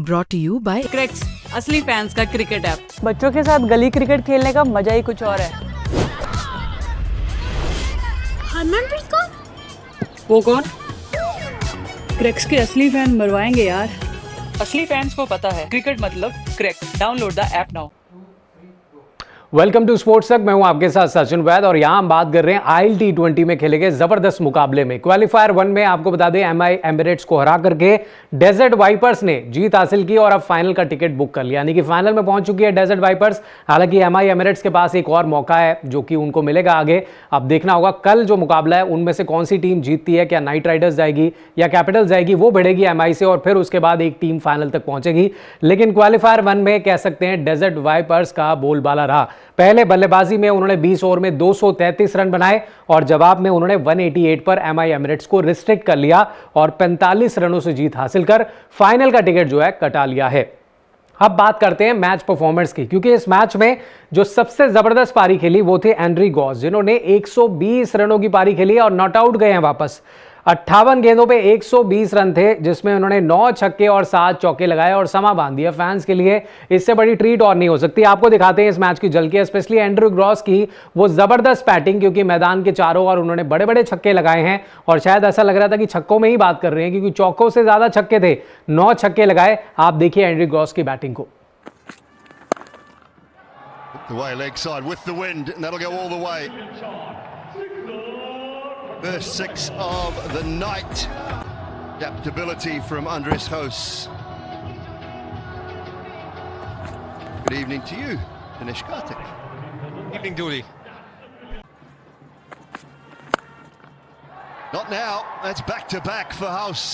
Brought to you by cracks, असली fans का cricket app. बच्चों के साथ गली क्रिकेट खेलने का मजा ही कुछ और है। हरमनप्रीत कौर? वो कौन? क्रैक्स के असली फैन मरवाएंगे यार। असली फैंस को पता है क्रिकेट मतलब cracks. Download the app now. Welcome to sports Tak. मैं हूं आपके साथ सचिन वैद और यहां हम बात कर रहे हैं आईएल टी20 में खेले गए जबरदस्त मुकाबले में। क्वालिफायर 1 में आपको बता दें एमआई एमिरेट्स को हरा करके डेजर्ट वाइपर्स ने जीत हासिल की और अब फाइनल का टिकट बुक कर लिया, यानी कि फाइनल में पहुंच चुकी है डेजर्ट वाइपर्स। हालांकि एमआई एमिरेट्स के पास एक और मौका है जो कि उनको मिलेगा आगे। अब देखना होगा कल जो मुकाबला है उनमें से कौन सी टीम जीतती है, क्या नाइट राइडर्स जाएगी या कैपिटल जाएगी, वो भिड़ेगी एमआई से और फिर उसके बाद एक टीम फाइनल तक पहुंचेगी। लेकिन क्वालिफायर 1 में कह सकते हैं डेजर्ट वाइपर्स का बोलबाला रहा। पहले बल्लेबाजी में उन्होंने 20 ओवर में 233 रन बनाए और जवाब में उन्होंने 188 पर एमआई एमिरेट्स को रिस्ट्रिक्ट कर लिया और 45 रनों से जीत हासिल कर फाइनल का टिकट जो है कटा लिया है। अब बात करते हैं मैच परफॉर्मेंस की, क्योंकि इस मैच में जो सबसे जबरदस्त पारी खेली वो थे एंड्री गॉस, जिन्होंने 120 रनों की पारी खेली और नॉट आउट गए हैं वापस। 58 गेंदों पे 120 रन थे, जिसमें उन्होंने 9 छक्के और 7 चौके लगाए और समा बांध दिया। फैंस के लिए इससे बड़ी ट्रीट और नहीं हो सकती। आपको दिखाते हैं इस मैच की झलकी, स्पेशली एंड्रू गॉस की वो जबरदस्त बैटिंग, क्योंकि मैदान के चारों ओर उन्होंने बड़े बड़े छक्के लगाए हैं और शायद ऐसा लग रहा था कि छक्कों में ही बात कर रहे हैं, क्योंकि चौकों से ज्यादा छक्के थे। 9 छक्के लगाए। आप देखिए एंड्रू गॉस की बैटिंग को। The way leg side with the wind, and that'll go all the way. First 6 of the night. Adaptability from Andres Hoos. Good evening to you, Dinesh Karthik. Evening, Dooley. Not now. That's back to back for House.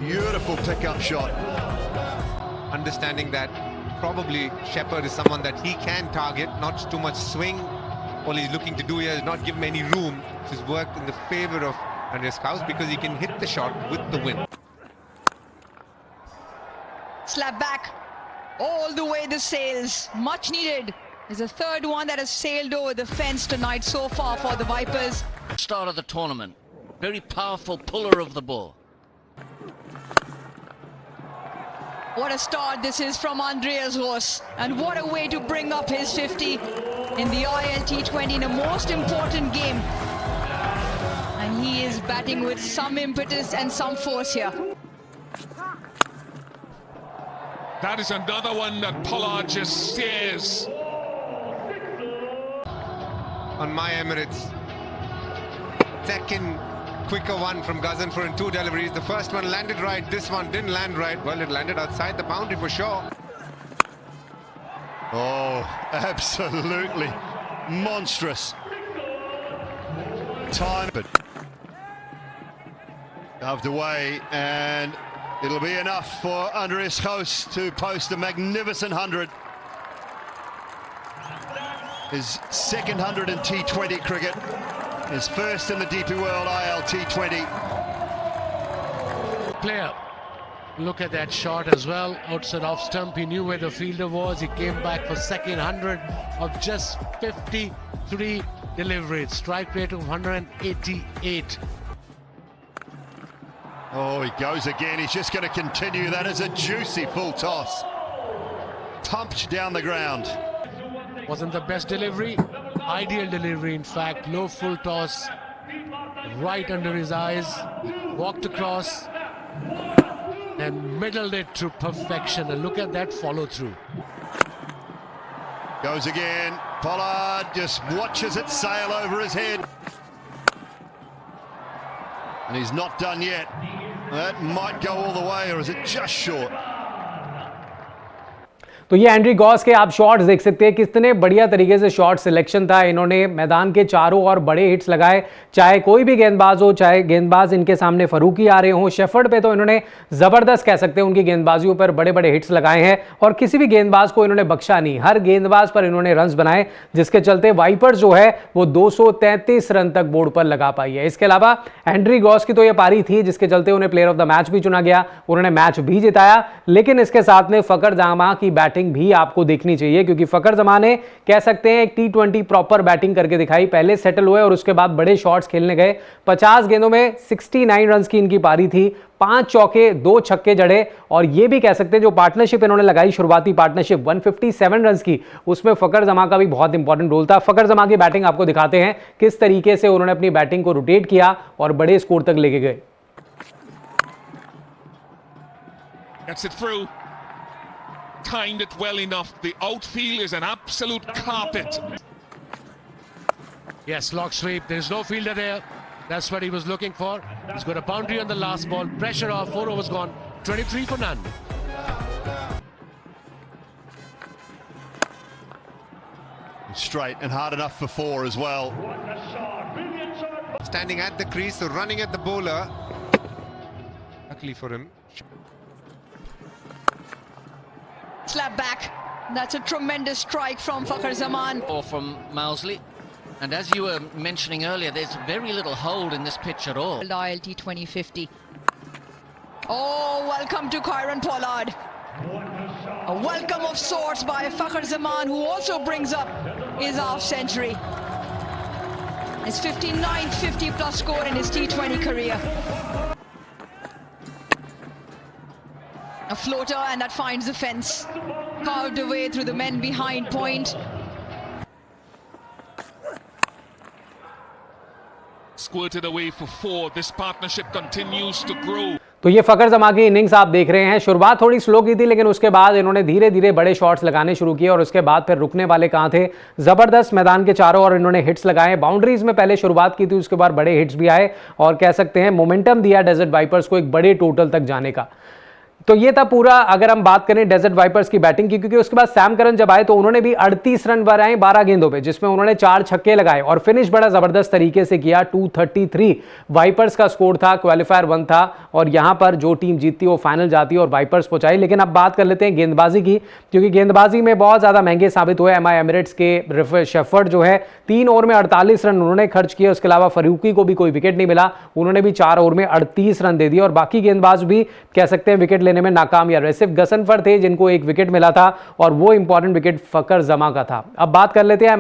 Beautiful pickup shot. Understanding that probably Shepherd is someone that he can target, not too much swing. All he's looking to do here is not give him any room. This has worked in the favor of Andres House because he can hit the shot with the wind. Slap back all the way the sails, much needed. There's a third one that has sailed over the fence tonight so far for the Vipers. Start of the tournament, very powerful puller of the ball. What a start this is from Andreas Hoos, and what a way to bring up his 50 in the IL T20 in a most important game. And he is batting with some impetus and some force here. That is another one that Pollard just steers. On my Emirates, second quicker one from Gazanfur in 2 deliveries. The first one landed right, this one didn't land right. Well, it landed outside the boundary for sure. Oh, absolutely monstrous. Time, but out the way, and it'll be enough for Andres Hoos to post a magnificent 100. His second 100 in T20 cricket. His first in the DP World IL T20. Player, look at that shot as well. Outside off stump, he knew where the fielder was. He came back for second 100 of just 53 deliveries. Strike rate of 188. Oh, he goes again. He's just going to continue. That is a juicy full toss. Pumped down the ground. Wasn't the best delivery. Ideal delivery, in fact. Low full toss, right under his eyes. Walked across and middled it to perfection. And look at that follow through. Goes again. Pollard just watches it sail over his head. And he's not done yet. That might go all the way, or is it just short? तो ये Andriy Gauss के आप shots देख सकते हैं, कितने बढ़िया तरीके से शॉट सिलेक्शन था। इन्होंने मैदान के चारों ओर बड़े हिट्स लगाए, चाहे कोई भी गेंदबाज हो, चाहे गेंदबाज इनके सामने फरूकी आ रहे हों। शेफर्ड पे तो इन्होंने जबरदस्त कह सकते हैं उनकी गेंदबाजियों पर बड़े बड़े हिट्स लगाए हैं और किसी भी गेंदबाज को इन्होंने बख्शा नहीं। हर गेंदबाज पर इन्होंने रन्स बनाए, जिसके चलते वाइपर्स जो है वो 233 रन तक बोर्ड पर लगा पाई है। इसके अलावा एंड्री गॉस की तो ये पारी थी जिसके चलते उन्हें प्लेयर ऑफ द मैच भी चुना गया, उन्होंने मैच भी जिताया। लेकिन इसके साथ में फकर जहां की बैटिंग बैटिंग भी आपको देखनी चाहिए, क्योंकि फखर जमान ने कह सकते हैं एक T20 प्रॉपर बैटिंग करके दिखाई। पहले सेटल हुए और उसके बाद बड़े शॉट्स खेलने गए। 50 गेंदों में 69 रन की इनकी पारी थी, 5 चौके 2 छक्के जड़े। और ये भी कह सकते हैं जो पार्टनरशिप इन्होंने लगाई, शुरुआती पार्टनरशिप 157 रन की, उसमें फखर जमान का भी बहुत इंपॉर्टेंट रोल था। फखर जमान की बैटिंग आपको दिखाते हैं किस तरीके से उन्होंने अपनी बैटिंग को रोटेट किया और बड़े स्कोर तक लेके गए। Gets it through. Timed it well enough. The outfield is an absolute carpet. Yes, lock sweep. There's no fielder there. That's what he was looking for. He's got a boundary on the last ball. Pressure off. 4 overs gone. 23 for none. Straight and hard enough for 4 as well. Standing at the crease, so running at the bowler. Luckily for him. Slap back. That's a tremendous strike from Faqar Zaman. Or from Mousley. And as you were mentioning earlier, there's very little hold in this pitch at all. ILT 2050. Oh, welcome to Kyron Pollard. A welcome of sorts by Faqar Zaman, who also brings up his half century. His 59th 50-plus score in his T20 career. A floater, and that finds the fence. Carved away through the men behind point. Squirted away for 4. This partnership continues to grow. तो ये फखर जमान की innings आप देख रहे हैं। शुरुआत थोड़ी slow की थी, लेकिन उसके बाद इन्होंने धीरे धीरे बड़े शॉट्स लगाने शुरू किए और उसके बाद फिर रुकने वाले कहां थे। जबरदस्त मैदान के चारों ओर इन्होंने हिट्स लगाए। बाउंड्रीज में पहले शुरुआत की थी, उसके बाद बड़े हिट्स भी आए और कह सकते हैं मोमेंटम दिया डेजर्ट वाइपर्स को एक बड़े टोटल तक जाने का। तो ये था पूरा, अगर हम बात करें डेजर्ट वाइपर्स की बैटिंग की, क्योंकि उसके बाद सैम करन जब आए तो उन्होंने भी 38 रन बनाए 12 गेंदों पे, जिसमें उन्होंने 4 छक्के लगाए और फिनिश बड़ा जबरदस्त तरीके से किया। 233 वाइपर्स का स्कोर था, क्वालिफायर 1 था और यहां पर जो टीम जीतती वो फाइनल जाती और वाइपर्स पहुंचाई। लेकिन अब बात कर लेते हैं गेंदबाजी की, क्योंकि गेंदबाजी में बहुत ज्यादा महंगे साबित हुए। MI एमिरेट्स के शेफर्ड जो है 3 ओवर में 48 रन उन्होंने खर्च किए। उसके अलावा फरूकी को भी कोई विकेट नहीं मिला, उन्होंने भी 4 ओवर में 38 रन दे दिए और बाकी गेंदबाज भी कह सकते हैं विकेट लेने में नाकाम या सिर्फ गसनफर थे जिनको 1 विकेट मिला था और वो इंपॉर्टेंट विकेट फखर जमान का था। अब बात कर लेते हैं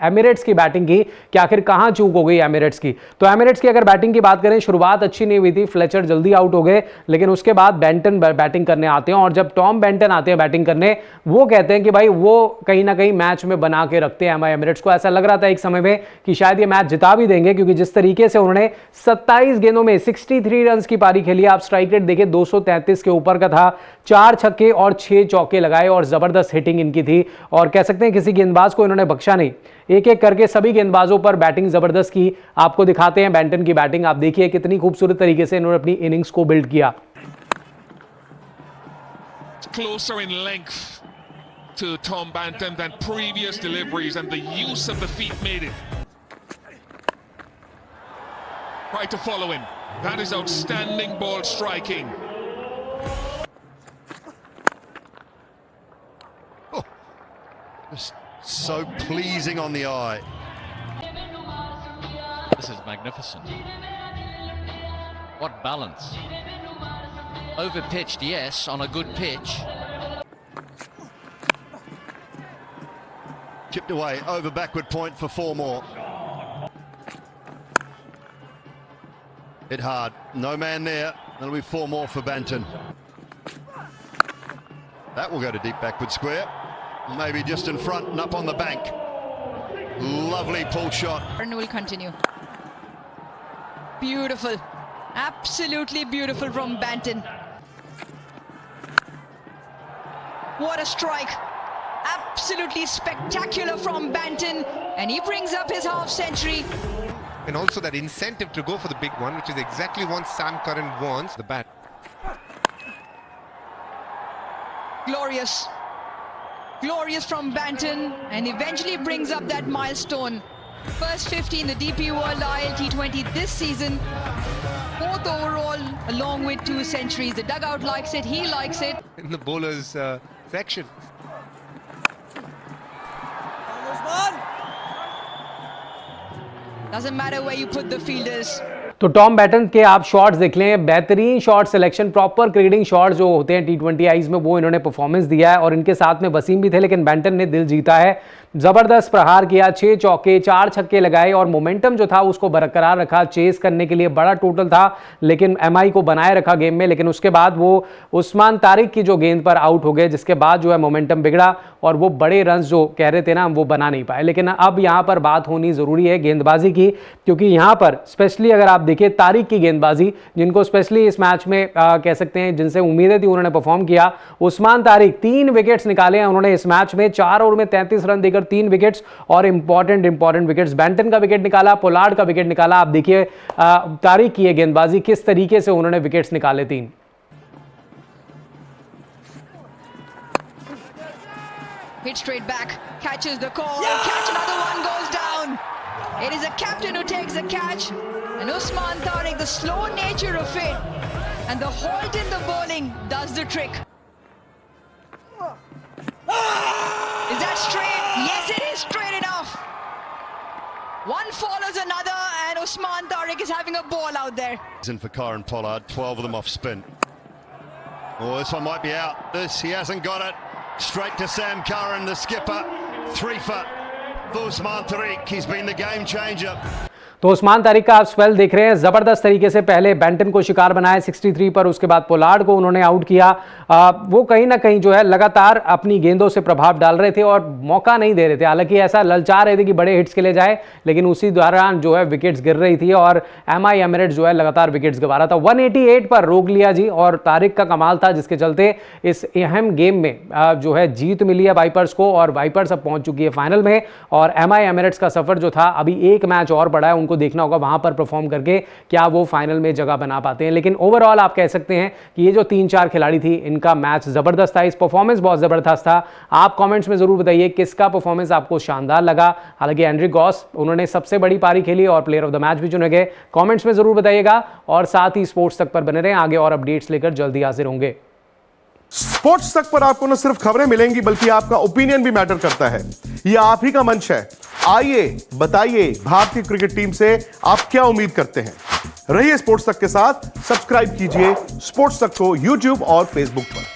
एमिरेट्स की बैटिंग की कि आखिर कहां चूक हो गई एमिरेट्स की। तो एमिरेट्स की अगर बैटिंग की बात करें, शुरुआत अच्छी नहीं हुई थी, फ्लेचर जल्दी आउट हो गए, लेकिन उसके बाद बेंटन बैटिंग करने आते हैं और जब टॉम बेंटन आते हैं बैटिंग करने, वो कहते हैं कि भाई वो कहीं ना कहीं मैच में बना के रखते हैं MI एमिरेट्स को। ऐसा लग रहा था एक समय में कि शायद ये मैच जिता भी देंगे, क्योंकि जिस तरीके से उन्होंने 27 गेंदों में 63 रन की पारी खेली। आप स्ट्राइक रेट देखिए 233 के ऊपर का था, 4 छक्के और 6 चौके लगाए और जबरदस्त हिटिंग इनकी थी और कह सकते हैं किसी गेंदबाज को इन्होंने बख्शा नहीं। एक एक करके सभी गेंदबाजों पर बैटिंग जबरदस्त की। आपको दिखाते हैं बेंटन की बैटिंग, आप देखिए कितनी खूबसूरत तरीके से इन्होंने अपनी इनिंग्स को बिल्ड किया। Closer in length to Tom Banton than previous deliveries, and the use of the feet made it. Try to follow him. That is outstanding ball striking. Just so pleasing on the eye. This is magnificent. What balance. Over-pitched, yes, on a good pitch. Chipped away, over backward point for 4 more. Hit hard, no man there. That'll be 4 more for Banton. That will go to deep backward square. Maybe just in front and up on the bank. Lovely pull shot. And will continue. Beautiful. Absolutely beautiful from Banton. What a strike. Absolutely spectacular from Banton. And he brings up his half century. And also that incentive to go for the big one, which is exactly what Sam Curran wants. The bat. Glorious. Glorious from Banton, and eventually brings up that milestone. First 50 in the DP World ILT20 this season. 4th overall, along with 2 centuries. The dugout likes it, he likes it. In the bowler's section. Doesn't matter where you put the fielders. तो Tom baton के आप shots देख लें, बेहतरीन shot selection, proper cricketing shot जो होते हैं T20 eyes में, वो इन्होंने परफॉर्मेंस दिया है। और इनके साथ में वसीम भी थे, लेकिन बैटन ने दिल जीता है, जबरदस्त प्रहार किया, 6 चौके 4 छक्के लगाए और मोमेंटम जो था उसको बरकरार रखा। चेस करने के लिए बड़ा टोटल था, लेकिन एमआई को बनाए रखा गेम में। लेकिन उसके बाद वो उस्मान तारिक की जो गेंद पर आउट हो गए, जिसके बाद जो है मोमेंटम बिगड़ा और वो बड़े रन्स जो कह रहे थे ना, वो बना नहीं पाए। लेकिन अब यहां पर बात होनी जरूरी है गेंदबाजी की, क्योंकि यहां पर स्पेशली अगर आप देखिए तारिक की गेंदबाजी, जिनको स्पेशली इस मैच में कह सकते हैं जिनसे उम्मीदें थी, उन्होंने परफॉर्म किया। उस्मान तारिक 3 विकेट्स निकाले हैं उन्होंने इस मैच में, 4 ओवर में 33 रन देकर 3 विकेट्स और इंपॉर्टेंट विकेट्स। बैंटन का विकेट निकाला, पोलार्ड का विकेट निकाला। आप देखिए तारिक की गेंदबाजी, किस तरीके से उन्होंने विकेट्स निकाले 3। Hit straight back, catches the call, catch, another one goes down. It is the captain who takes the catch, and Usman Tariq, the slow nature of it and the halt in the bowling does the trick. Is that straight? Yes, it is straight enough. One follows another, and Usman Tariq is having a ball out there. For Kieran Pollard, 12 of them off spin. Oh, this one might be out. This, he hasn't got it. Straight to Sam Curran, the skipper. 3 for Usman Tariq. He's been the game changer. तो उस्मान तारिक का आप spell देख रहे हैं, जबरदस्त तरीके से पहले बैंटन को शिकार बनाया 63 पर, उसके बाद पोलार्ड को उन्होंने आउट किया। वो कहीं ना कहीं जो है लगातार अपनी गेंदों से प्रभाव डाल रहे थे और मौका नहीं दे रहे थे। हालांकि ऐसा ललचा रहे थे कि बड़े हिट्स के लिए जाए, लेकिन उसी दौरान जो है विकेट्स गिर रही थी और एमआई एमिरेट्स जो है लगातार विकेट्स गंवा रहा था। 188 पर रोक लिया जी, और तारिक का कमाल था, जिसके चलते इस अहम गेम में जो है जीत मिली है वाइपर्स को, और वाइपर्स अब पहुंच चुकी है फाइनल में। और एमआई एमिरेट्स का सफर जो था, अभी एक मैच और पड़ा है, उनको देखना होगा वहां पर परफॉर्म करके क्या वो फाइनल में जगह बना पाते हैं। लेकिन ओवरऑल आप कह सकते हैं कि ये जो 3-4 खिलाड़ी थी, इनका मैच जबरदस्त था, इस परफॉर्मेंस बहुत जबरदस्त था। आप कमेंट्स में जरूर बताइए किसका परफॉर्मेंस आपको शानदार लगा। हालांकि एंड्रिक गॉस, उन्होंने सबसे बड़ी पारी खेली और प्लेयर ऑफ द मैच भी चुने गए। कमेंट्स में जरूर बताइएगा और साथ ही स्पोर्ट्स तक पर बने रहें, आगे और अपडेट्स लेकर जल्दी हाजिर होंगे। स्पोर्ट्स तक पर आपको न सिर्फ खबरें मिलेंगी, बल्कि आपका ओपिनियन भी मैटर करता है। यह आप ही का मंच है। आइए बताइए, भारतीय क्रिकेट टीम से आप क्या उम्मीद करते हैं। रहिए स्पोर्ट्स तक के साथ, सब्सक्राइब कीजिए स्पोर्ट्स तक को YouTube और Facebook पर।